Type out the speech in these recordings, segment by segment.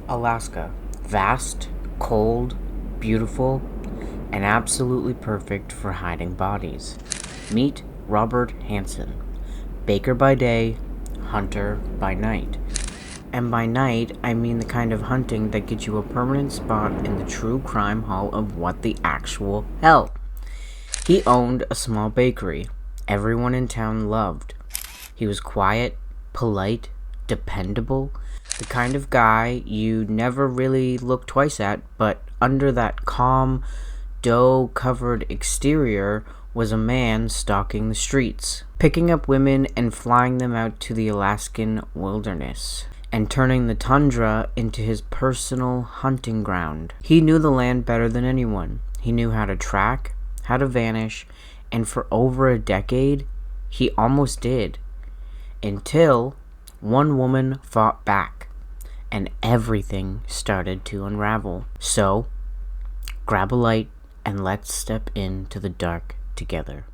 Alaska. Vast, cold, beautiful, and absolutely perfect for hiding bodies. Meet Robert Hansen. Baker by day, hunter by night. And by night, I mean the kind of hunting that gets you a permanent spot in the true crime hall of what the actual hell. He owned a small bakery everyone in town loved. He was quiet, polite, dependable, the kind of guy you never really look twice at, but under that calm, dough-covered exterior was a man stalking the streets, picking up women and flying them out to the Alaskan wilderness, and turning the tundra into his personal hunting ground. He knew the land better than anyone. He knew how to track, how to vanish, and for over a decade, he almost did. Until one woman fought back, and everything started to unravel. So, grab a light and let's step into the dark together.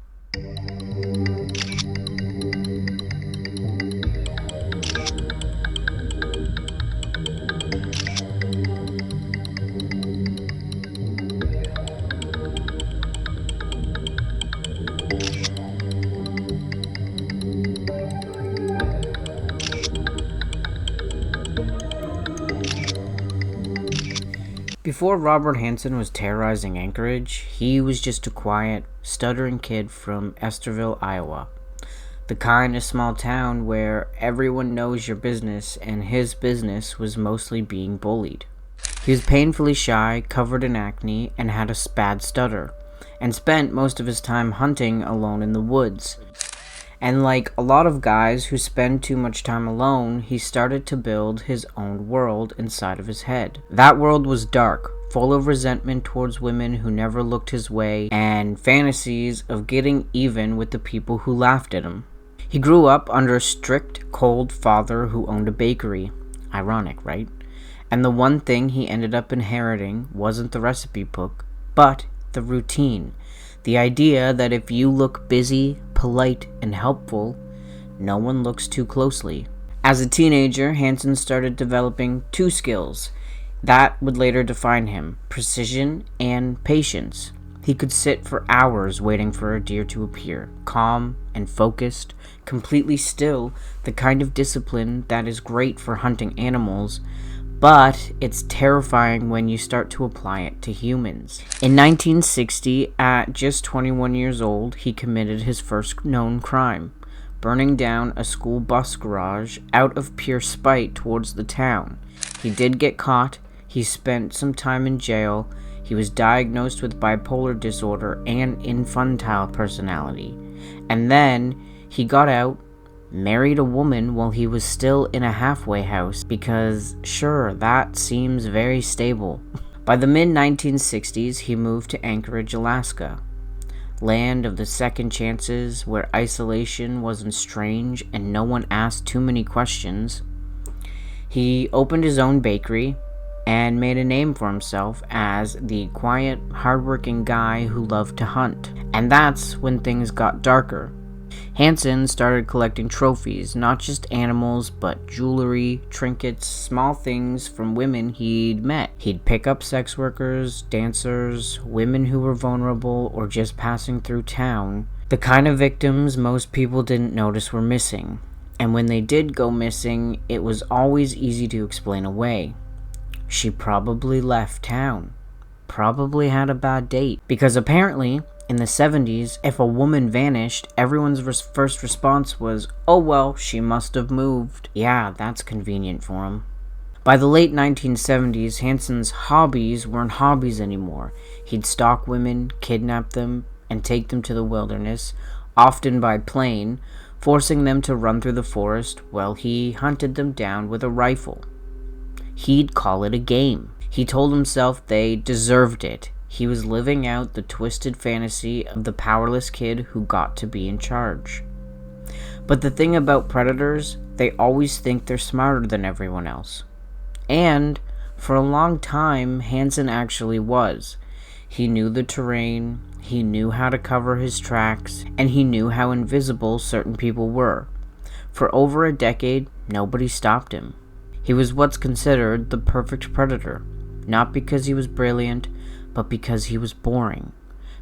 Before Robert Hansen was terrorizing Anchorage, he was just a quiet, stuttering kid from Esterville, Iowa. The kind of small town where everyone knows your business, and his business was mostly being bullied. He was painfully shy, covered in acne, and had a bad stutter, and spent most of his time hunting alone in the woods. And like a lot of guys who spend too much time alone, he started to build his own world inside of his head. That world was dark, full of resentment towards women who never looked his way, and fantasies of getting even with the people who laughed at him. He grew up under a strict, cold father who owned a bakery. Ironic, right? And the one thing he ended up inheriting wasn't the recipe book, but the routine. The idea that if you look busy, polite, and helpful, no one looks too closely. As a teenager, Hansen started developing two skills that would later define him: precision and patience. He could sit for hours waiting for a deer to appear, calm and focused, completely still, the kind of discipline that is great for hunting animals, but it's terrifying when you start to apply it to humans. In 1960, at just 21 years old, he committed his first known crime, burning down a school bus garage out of pure spite towards the town. He did get caught, he spent some time in jail, he was diagnosed with bipolar disorder and infantile personality, and then he got out, married a woman while he was still in a halfway house because, sure, that seems very stable. By the mid-1960s, he moved to Anchorage, Alaska, land of the second chances where isolation wasn't strange and no one asked too many questions. He opened his own bakery and made a name for himself as the quiet, hardworking guy who loved to hunt. And that's when things got darker. Hansen started collecting trophies, not just animals, but jewelry, trinkets, small things from women he'd met. He'd pick up sex workers, dancers, women who were vulnerable or just passing through town, the kind of victims most people didn't notice were missing. And when they did go missing, it was always easy to explain away. She probably left town, probably had a bad date, because apparently, in the 70s, if a woman vanished, everyone's first response was, "Oh well, she must have moved." Yeah, that's convenient for him. By the late 1970s, Hansen's hobbies weren't hobbies anymore. He'd stalk women, kidnap them, and take them to the wilderness, often by plane, forcing them to run through the forest while he hunted them down with a rifle. He'd call it a game. He told himself they deserved it. He was living out the twisted fantasy of the powerless kid who got to be in charge. But the thing about predators, they always think they're smarter than everyone else. And for a long time, Hansen actually was. He knew the terrain, he knew how to cover his tracks, and he knew how invisible certain people were. For over a decade, nobody stopped him. He was what's considered the perfect predator, not because he was brilliant, but because he was boring.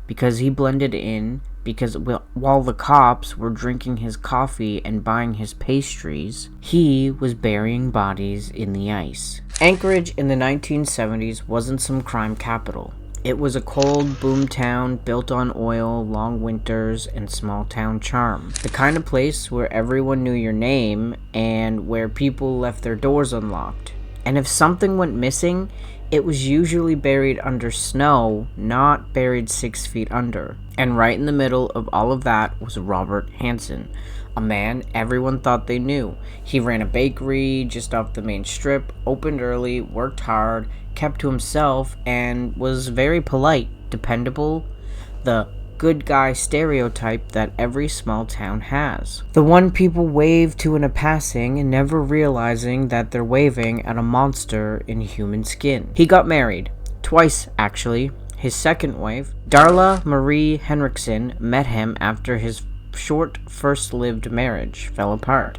Because he blended in, because while the cops were drinking his coffee and buying his pastries, he was burying bodies in the ice. Anchorage in the 1970s wasn't some crime capital. It was a cold boom town built on oil, long winters, and small town charm. The kind of place where everyone knew your name and where people left their doors unlocked. And if something went missing, it was usually buried under snow, not buried 6 feet under. And right in the middle of all of that was Robert Hansen, a man everyone thought they knew. He ran a bakery just off the main strip, opened early, worked hard, kept to himself, and was very polite, dependable, the good guy stereotype that every small town has. The one people wave to in a passing and never realizing that they're waving at a monster in human skin. He got married. Twice, actually. His second wife, Darla Marie Henriksen, met him after his short first-lived marriage fell apart.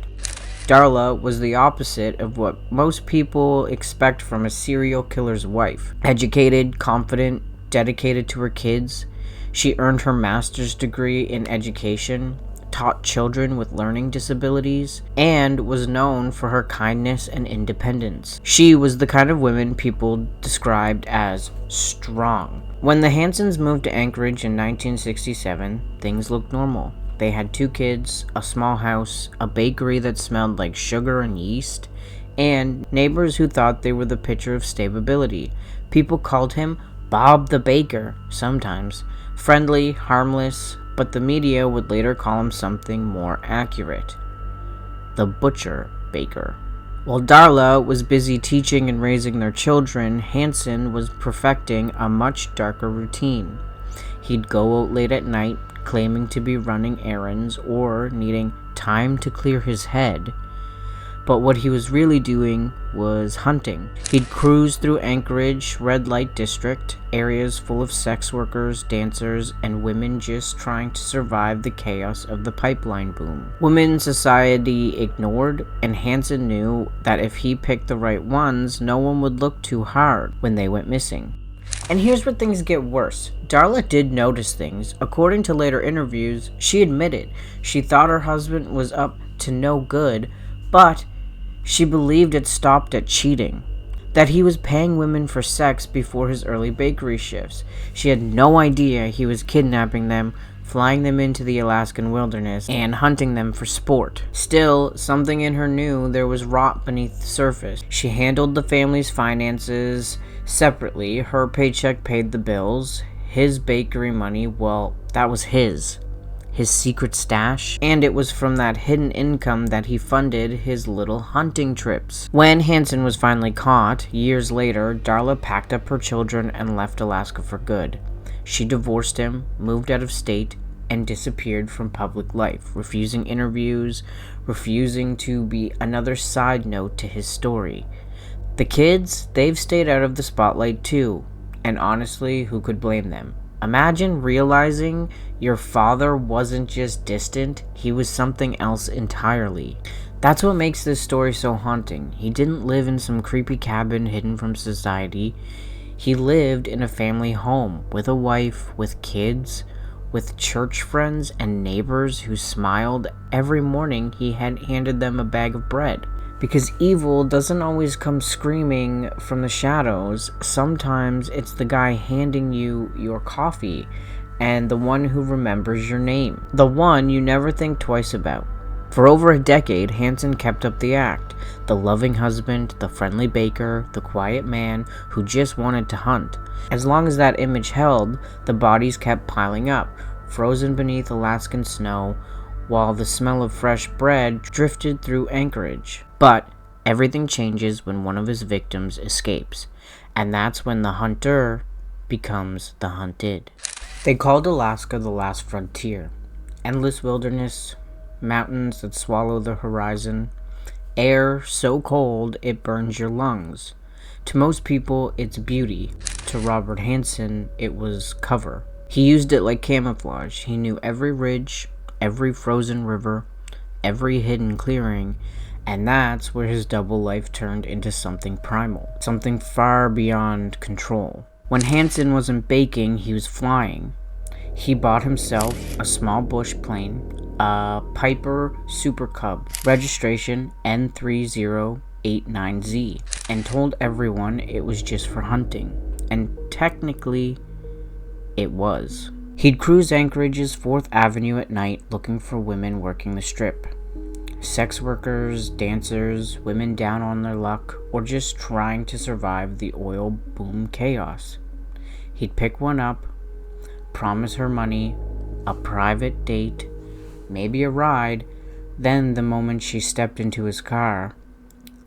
Darla was the opposite of what most people expect from a serial killer's wife. Educated, confident, dedicated to her kids. She earned her master's degree in education, taught children with learning disabilities, and was known for her kindness and independence. She was the kind of woman people described as strong. When the Hansens moved to Anchorage in 1967, things looked normal. They had 2 kids, a small house, a bakery that smelled like sugar and yeast, and neighbors who thought they were the picture of stability. People called him Bob the Baker, sometimes. Friendly, harmless, but the media would later call him something more accurate. The Butcher Baker. While Darla was busy teaching and raising their children, Hansen was perfecting a much darker routine. He'd go out late at night, claiming to be running errands or needing time to clear his head. But what he was really doing was hunting. He'd cruise through Anchorage red light district, areas full of sex workers, dancers, and women just trying to survive the chaos of the pipeline boom. Women society ignored, and Hansen knew that if he picked the right ones, no one would look too hard when they went missing. And here's where things get worse. Darla did notice things. According to later interviews, she admitted she thought her husband was up to no good, but she believed it stopped at cheating. That he was paying women for sex before his early bakery shifts. She had no idea he was kidnapping them, flying them into the Alaskan wilderness, and hunting them for sport. Still, something in her knew there was rot beneath the surface. She handled the family's finances separately. Her paycheck paid the bills. His bakery money, well, that was his secret stash, and it was from that hidden income that he funded his little hunting trips. When Hansen was finally caught, years later, Darla packed up her children and left Alaska for good. She divorced him, moved out of state, and disappeared from public life, refusing interviews, refusing to be another side note to his story. The kids, they've stayed out of the spotlight too, and honestly, who could blame them? Imagine realizing your father wasn't just distant, he was something else entirely. That's what makes this story so haunting. He didn't live in some creepy cabin hidden from society. He lived in a family home, with a wife, with kids, with church friends and neighbors who smiled every morning he had handed them a bag of bread. Because evil doesn't always come screaming from the shadows. Sometimes it's the guy handing you your coffee and the one who remembers your name. The one you never think twice about. For over a decade, Hansen kept up the act. The loving husband, the friendly baker, the quiet man who just wanted to hunt. As long as that image held, the bodies kept piling up, frozen beneath Alaskan snow, while the smell of fresh bread drifted through Anchorage. But everything changes when one of his victims escapes, and that's when the hunter becomes the hunted. They called Alaska the last frontier. Endless wilderness, mountains that swallow the horizon, air so cold it burns your lungs. To most people, it's beauty. To Robert Hansen, it was cover. He used it like camouflage. He knew every ridge, every frozen river, every hidden clearing, And that's where his double life turned into something primal, something far beyond control. When Hansen wasn't baking, he was flying. He bought himself a small bush plane, a Piper Super Cub, registration N3089Z, and told everyone it was just for hunting. And technically, it was. He'd cruise Anchorage's 4th Avenue at night looking for women working the strip. Sex workers, dancers, women down on their luck, or just trying to survive the oil boom chaos. He'd pick one up, promise her money, a private date, maybe a ride, then the moment she stepped into his car,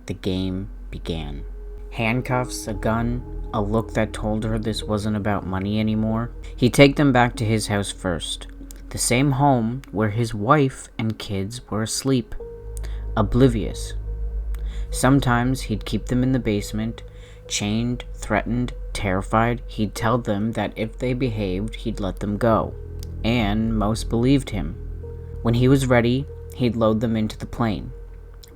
the game began. Handcuffs, a gun, a look that told her this wasn't about money anymore. He'd take them back to his house first, the same home where his wife and kids were asleep, oblivious. Sometimes he'd keep them in the basement, chained, threatened, terrified. He'd tell them that if they behaved, he'd let them go, and most believed him. When he was ready, he'd load them into the plane,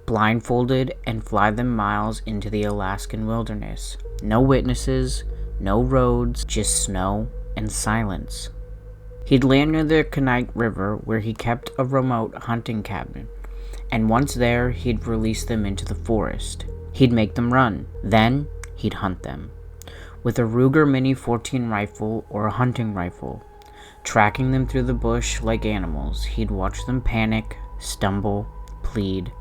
blindfolded, and fly them miles into the Alaskan wilderness. No witnesses, no roads, just snow and silence. He'd land near the Kenai River, where he kept a remote hunting cabin, and once there, he'd release them into the forest. He'd make them run, then he'd hunt them. With a Ruger Mini 14 rifle or a hunting rifle, tracking them through the bush like animals. He'd watch them panic, stumble, plead.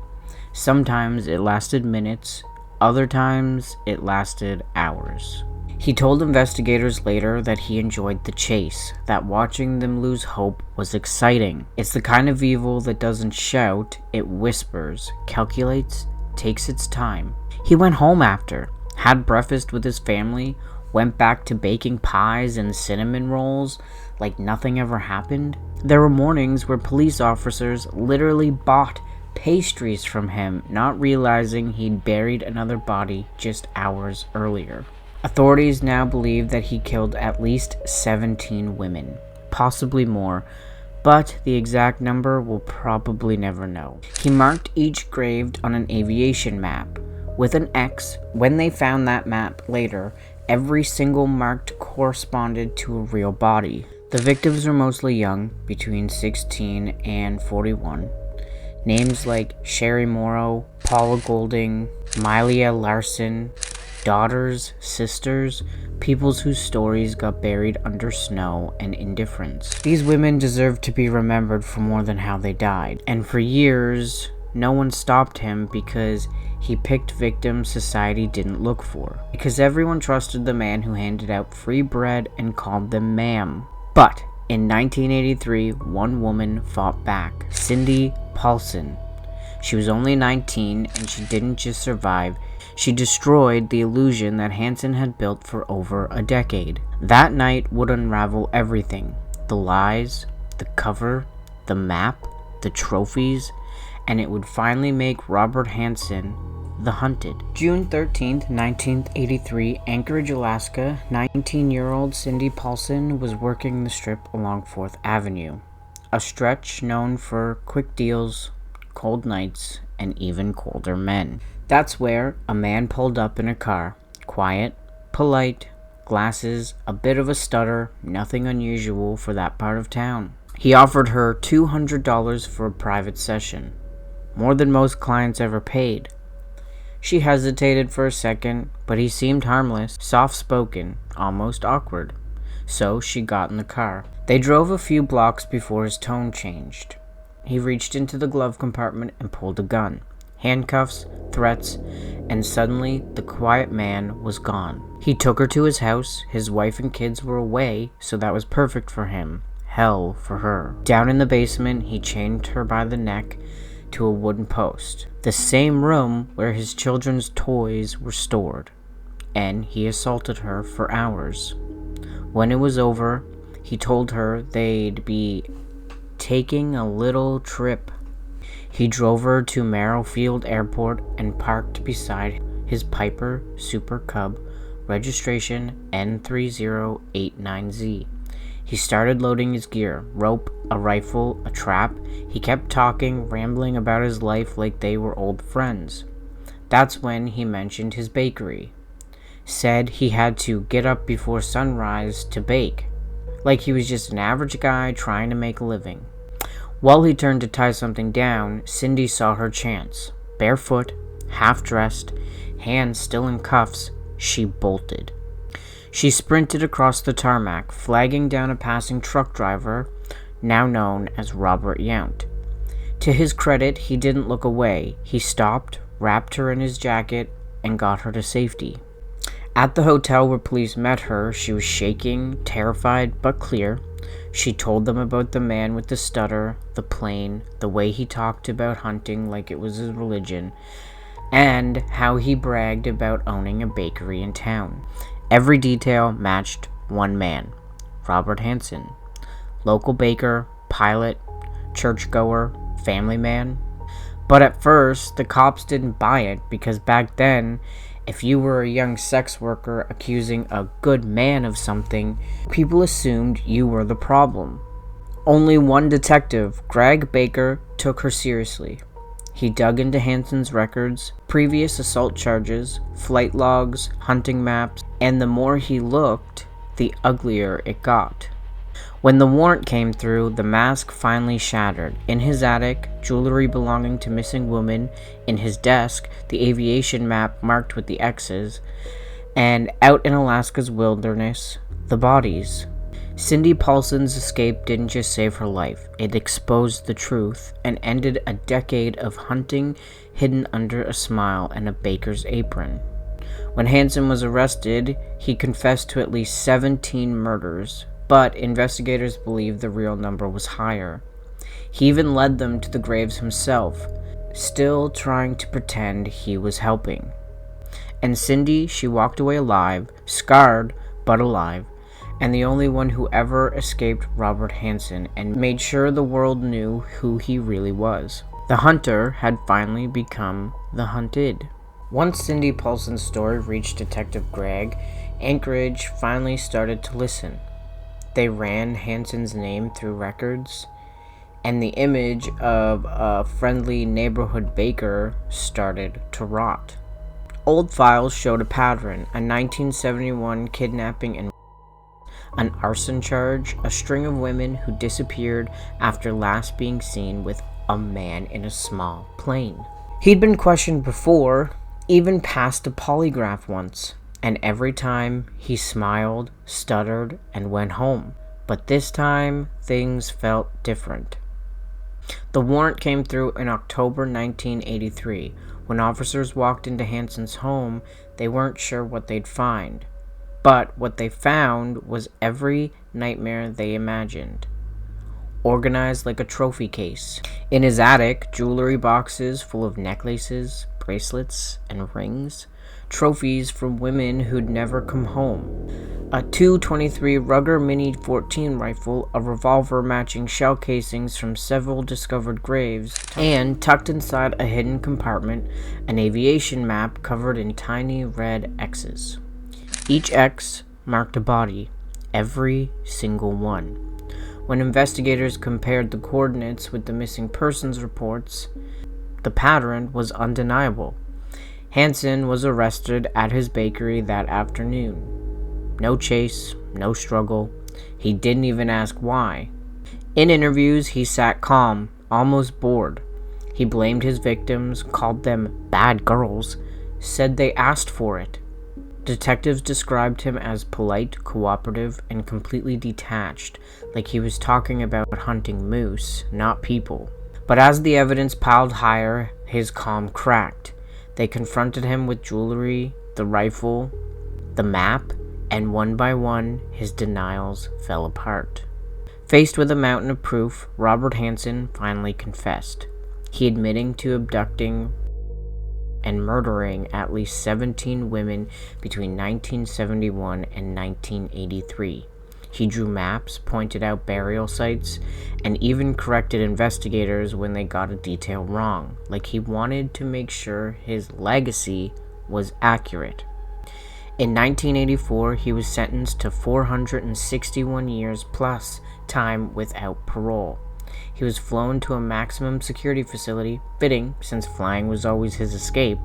Sometimes it lasted minutes, other times it lasted hours. He told investigators later that he enjoyed the chase, that watching them lose hope was exciting. It's the kind of evil that doesn't shout, it whispers, calculates, takes its time. He went home after, had breakfast with his family, went back to baking pies and cinnamon rolls like nothing ever happened. There were mornings where police officers literally bought pastries from him, not realizing he'd buried another body just hours earlier. Authorities now believe that he killed at least 17 women, possibly more, but the exact number we'll probably never know. He marked each grave on an aviation map with an X. When they found that map later, every single marked corresponded to a real body. The victims were mostly young, between 16 and 41. Names like Sherry Morrow, Paula Golding, Milia Larson, daughters, sisters, peoples whose stories got buried under snow and indifference. These women deserve to be remembered for more than how they died. And for years, no one stopped him because he picked victims society didn't look for. Because everyone trusted the man who handed out free bread and called them ma'am. But in 1983, one woman fought back, Cindy Paulson. She was only 19, and she didn't just survive, she destroyed the illusion that Hansen had built for over a decade. That night would unravel everything. The lies, the cover, the map, the trophies, and it would finally make Robert Hansen the hunted. June 13th, 1983, Anchorage, Alaska, 19-year-old Cindy Paulson was working the strip along 4th Avenue, a stretch known for quick deals, cold nights, and even colder men. That's where a man pulled up in a car, quiet, polite, glasses, a bit of a stutter, nothing unusual for that part of town. He offered her $200 for a private session, more than most clients ever paid. She hesitated for a second, but he seemed harmless, soft-spoken, almost awkward. So she got in the car. They drove a few blocks before his tone changed. He reached into the glove compartment and pulled a gun. Handcuffs, threats, and suddenly the quiet man was gone. He took her to his house. His wife and kids were away, so that was perfect for him. Hell for her. Down in the basement, he chained her by the neck to a wooden post, the same room where his children's toys were stored, and he assaulted her for hours. When it was over, he told her they'd be taking a little trip. He drove her to Merrifield Airport and parked beside his Piper Super Cub, registration N3089Z. He started loading his gear: rope, a rifle, a trap. He kept talking, rambling about his life like they were old friends. That's when he mentioned his bakery. Said he had to get up before sunrise to bake, like he was just an average guy trying to make a living. While he turned to tie something down, Cindy saw her chance. Barefoot, half-dressed, hands still in cuffs, she bolted. She sprinted across the tarmac, flagging down a passing truck driver, now known as Robert Yount. To his credit, he didn't look away. He stopped, wrapped her in his jacket, and got her to safety. At the hotel where police met her, she was shaking, terrified, but clear. She told them about the man with the stutter, the plane, the way he talked about hunting like it was his religion, and how he bragged about owning a bakery in town. Every detail matched one man, Robert Hansen. Local baker, pilot, churchgoer, family man. But at first, the cops didn't buy it because back then, if you were a young sex worker accusing a good man of something, people assumed you were the problem. Only one detective, Greg Baker, took her seriously. He dug into Hansen's records, previous assault charges, flight logs, hunting maps, and the more he looked, the uglier it got. When the warrant came through, the mask finally shattered. In his attic, jewelry belonging to missing women. In his desk, the aviation map marked with the X's. And out in Alaska's wilderness, the bodies. Cindy Paulson's escape didn't just save her life. It exposed the truth and ended a decade of hunting hidden under a smile and a baker's apron. When Hansen was arrested, he confessed to at least 17 murders. But investigators believe the real number was higher. He even led them to the graves himself, still trying to pretend he was helping. And Cindy, she walked away alive, scarred, but alive, and the only one who ever escaped Robert Hansen and made sure the world knew who he really was. The hunter had finally become the hunted. Once Cindy Paulson's story reached Detective Gregg, Anchorage finally started to listen. They ran Hansen's name through records, and the image of a friendly neighborhood baker started to rot. Old files showed a pattern: a 1971 kidnapping and an arson charge, a string of women who disappeared after last being seen with a man in a small plane. He'd been questioned before, even passed a polygraph once. And every time he smiled, stuttered, and went home. But this time, things felt different. The warrant came through in October 1983. When officers walked into Hansen's home, they weren't sure what they'd find. But what they found was every nightmare they imagined. Organized like a trophy case. In his attic, jewelry boxes full of necklaces, bracelets, and rings. Trophies from women who'd never come home. A .223 Ruger Mini 14 rifle, a revolver matching shell casings from several discovered graves, and tucked inside a hidden compartment, an aviation map covered in tiny red X's. Each X marked a body, every single one. When investigators compared the coordinates with the missing persons reports, the pattern was undeniable. Hansen was arrested at his bakery that afternoon. No chase, no struggle. He didn't even ask why. In interviews, he sat calm, almost bored. He blamed his victims, called them bad girls, said they asked for it. Detectives described him as polite, cooperative, and completely detached, like he was talking about hunting moose, not people. But as the evidence piled higher, his calm cracked. They confronted him with jewelry, the rifle, the map, and one by one, his denials fell apart. Faced with a mountain of proof, Robert Hansen finally confessed. He admitting to abducting and murdering at least 17 women between 1971 and 1983. He drew maps, pointed out burial sites, and even corrected investigators when they got a detail wrong, like he wanted to make sure his legacy was accurate. In 1984, he was sentenced to 461 years plus time without parole. He was flown to a maximum security facility, fitting since flying was always his escape,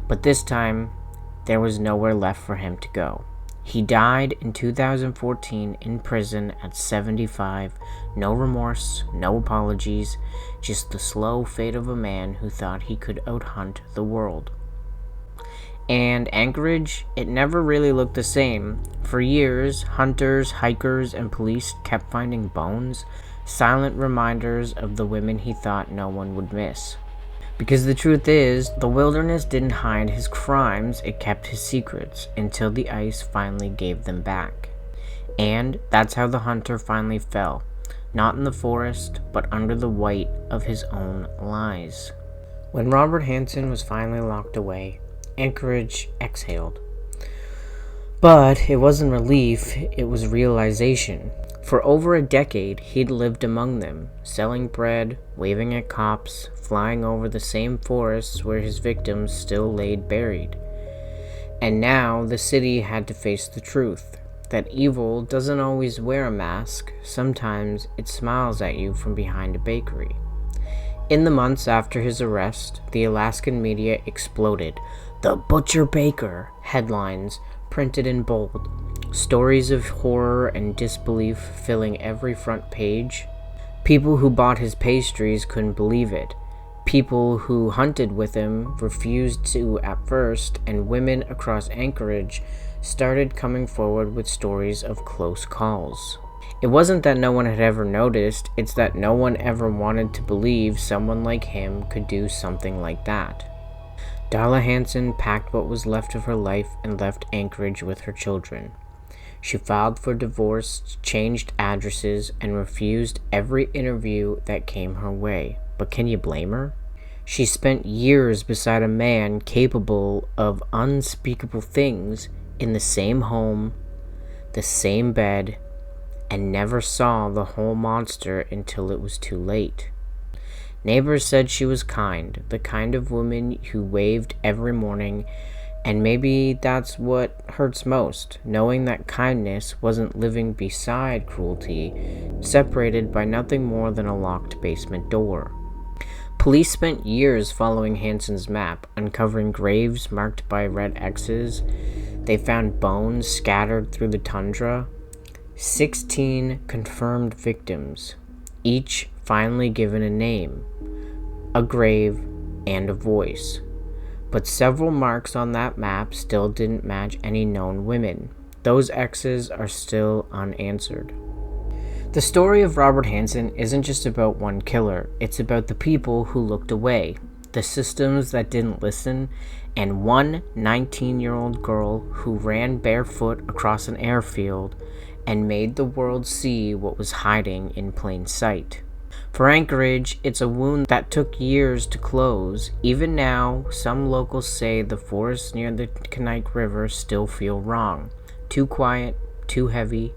but this time there was nowhere left for him to go. He died in 2014 in prison at 75. No remorse, no apologies, just the slow fate of a man who thought he could outhunt the world. And Anchorage, it never really looked the same. For years, hunters, hikers, and police kept finding bones, silent reminders of the women he thought no one would miss. Because the truth is, the wilderness didn't hide his crimes, it kept his secrets, until the ice finally gave them back. And that's how the hunter finally fell, not in the forest, but under the weight of his own lies. When Robert Hansen was finally locked away, Anchorage exhaled. But it wasn't relief, it was realization. For over a decade, he'd lived among them, selling bread, waving at cops, flying over the same forests where his victims still laid buried. And now the city had to face the truth, that evil doesn't always wear a mask, sometimes it smiles at you from behind a bakery. In the months after his arrest, the Alaskan media exploded. "The Butcher Baker" headlines printed in bold. Stories of horror and disbelief filling every front page. People who bought his pastries couldn't believe it. People who hunted with him refused to at first, and women across Anchorage started coming forward with stories of close calls. It wasn't that no one had ever noticed, it's that no one ever wanted to believe someone like him could do something like that. Darla Hansen packed what was left of her life and left Anchorage with her children. She filed for divorce, changed addresses, and refused every interview that came her way. But can you blame her? She spent years beside a man capable of unspeakable things in the same home, the same bed, and never saw the whole monster until it was too late. Neighbors said she was kind, the kind of woman who waved every morning, and maybe that's what hurts most, knowing that kindness wasn't living beside cruelty, separated by nothing more than a locked basement door. Police spent years following Hansen's map, uncovering graves marked by red X's. They found bones scattered through the tundra. 16 confirmed victims, each finally given a name, a grave, and a voice. But several marks on that map still didn't match any known women. Those X's are still unanswered. The story of Robert Hansen isn't just about one killer, it's about the people who looked away, the systems that didn't listen, and one 19-year-old girl who ran barefoot across an airfield and made the world see what was hiding in plain sight. For Anchorage, it's a wound that took years to close. Even now, some locals say the forests near the Kenike River still feel wrong. Too quiet, too heavy.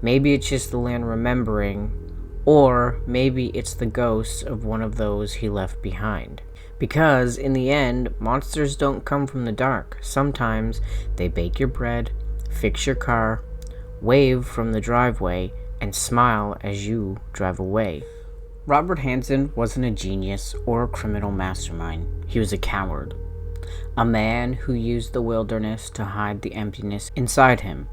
Maybe it's just the land remembering, or maybe it's the ghosts of one of those he left behind. Because, in the end, monsters don't come from the dark. Sometimes they bake your bread, fix your car, wave from the driveway, and smile as you drive away. Robert Hansen wasn't a genius or a criminal mastermind. He was a coward. A man who used the wilderness to hide the emptiness inside him.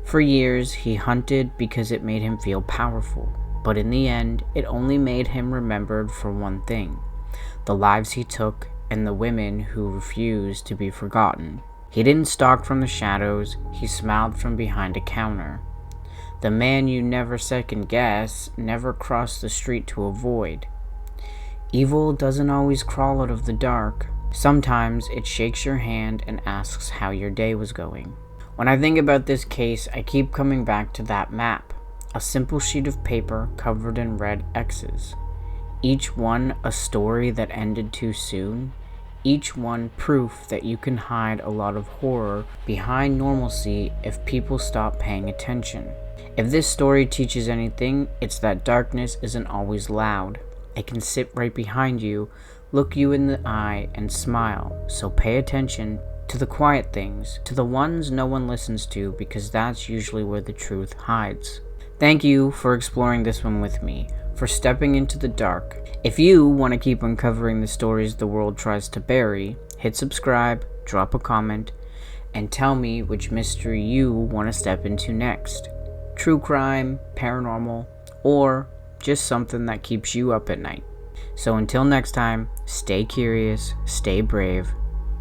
For years, he hunted because it made him feel powerful. But in the end, it only made him remembered for one thing: the lives he took and the women who refused to be forgotten. He didn't stalk from the shadows, he smiled from behind a counter. The man you never second guess, never crossed the street to avoid. Evil doesn't always crawl out of the dark. Sometimes it shakes your hand and asks how your day was going. When I think about this case, I keep coming back to that map. A simple sheet of paper covered in red X's. Each one a story that ended too soon. Each one proof that you can hide a lot of horror behind normalcy if people stop paying attention. If this story teaches anything, it's that darkness isn't always loud. It can sit right behind you, look you in the eye, and smile. So pay attention, to the quiet things, to the ones no one listens to because that's usually where the truth hides. Thank you for exploring this one with me, for stepping into the dark. If you want to keep uncovering the stories the world tries to bury, hit subscribe, drop a comment, and tell me which mystery you want to step into next. True crime, paranormal, or just something that keeps you up at night. So until next time, stay curious, stay brave,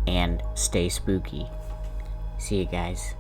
and stay spooky. See you guys.